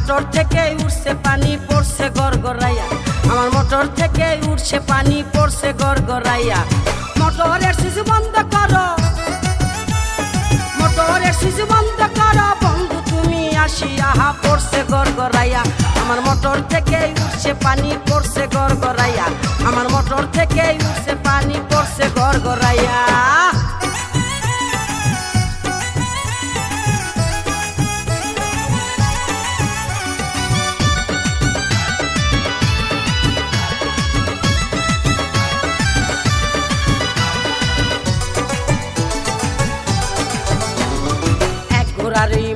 Motor থেকে উঠছে পানি পড়ছে গড়গড়াইয়া, আমার মোটর থেকে উঠছে পানি পড়ছে গড়গড়াইয়া। মোটরের সুইচ বন্ধ করো, মোটরের সুইচ বন্ধ করো বন্ধু তুমি আসিয়া, পড়ছে গড়গড়াইয়া। আমার মোটর থেকে উঠছে পানি পড়ছে গড়গড়াইয়া, আমার মোটর থেকে উঠছে পানি পড়ছে গড়গড়াইয়া।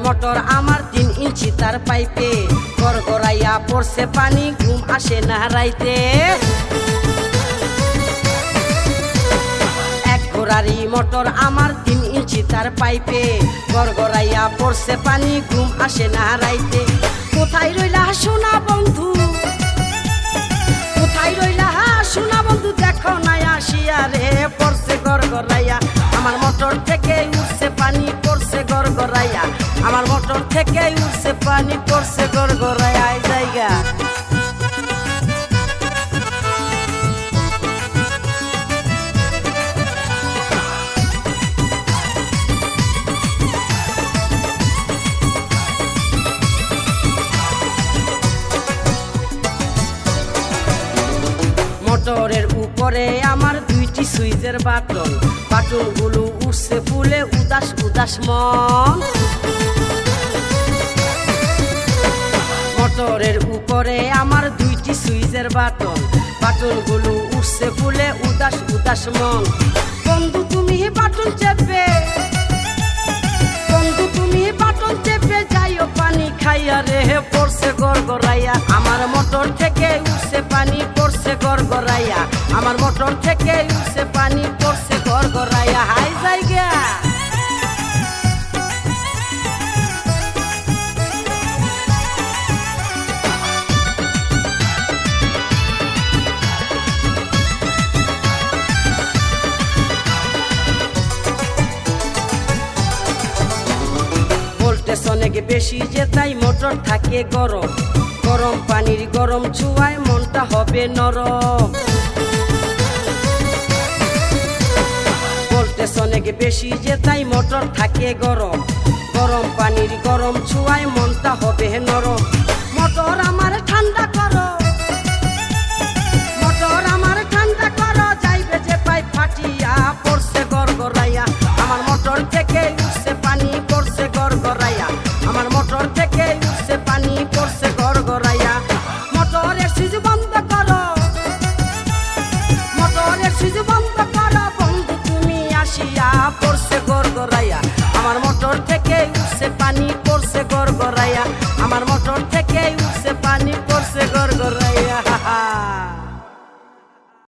মোটর আমার 3 ইঞ্চি তার পাইপে, গড়গড়াইয়া পড়ছে পানি ঘুম আসে না রাইতে। এক ঘোড়ারি মোটর আমার 3 ইঞ্চি তার পাইপে, গড়গড়াইয়া পড়ছে পানি ঘুম আসে না রাইতে। কোথায় রইলা সোনা বন্ধু, কোথায় রইলা সোনা বন্ধু, দেখো না আসিয়া রে, পড়ছে গড়গড়াইয়া। আমার মোটর থেকে উঠছে পানি পড়ছে গড়গড়াইয়া, আমার মোটর থেকে উঠছে পানি পড়ছে গড়গড়াইয়া জায়গা। মোটরের উপরে আমার 2টি সুইচের বাটন, বাটনগুলো উঠছে ফুলে উদাস উদাস মন। মোটরের উপরে আমার 2টি সুইচের বাটন, বাটনগুলো উঠছে ফুলে উদাস উদাস মন। বন্ধু তুমি বাটন চেপে, বন্ধু তুমি বাটন চেপে যাইও পানি খাইয়া রে, পড়ছে গড়গড়াইয়া। আমার মোটর থেকে উঠছে পানি পড়ছে গড়গড়াইয়া, আমার মোটর থেকে উঠছে পানি পড়ছে গড়গড়াইয়া হাই জায়গা। ভোল্টেজ অনেক বেশি যে তাই মোটর থাকে গরম, গরম পানির গরম ছোঁয়ায় মনটা হবে নরম। ভোল্টেজ অনেক বেশি যে তাই মোটর থাকে গরম, গরম পানির গরম ছোঁয়ায় মনটা হবে নরম। মোটর আমার ঠান্ডা করো, মোটর আমার ঠান্ডা করো, যাইবে যে পাইপ ফাটিয়া পড়ছে গড়গড়াইয়া। আমার মোটর থেকে উঠছে পানি পড়ছে গড়গড়াইয়া, আমার মোটর থেকে উঠছে পানি পড়ছে গড়গড়াইয়া। মোটরের সুইচ বন্ধ করো, মোটরের সুইচ বন্ধ করো বন্ধু তুমি আসিয়া, পড়ছে গড়গড়াইয়া। আমার মোটর থেকে উঠছে পানি পড়ছে গড়গড়াইয়া, আমার মোটর থেকে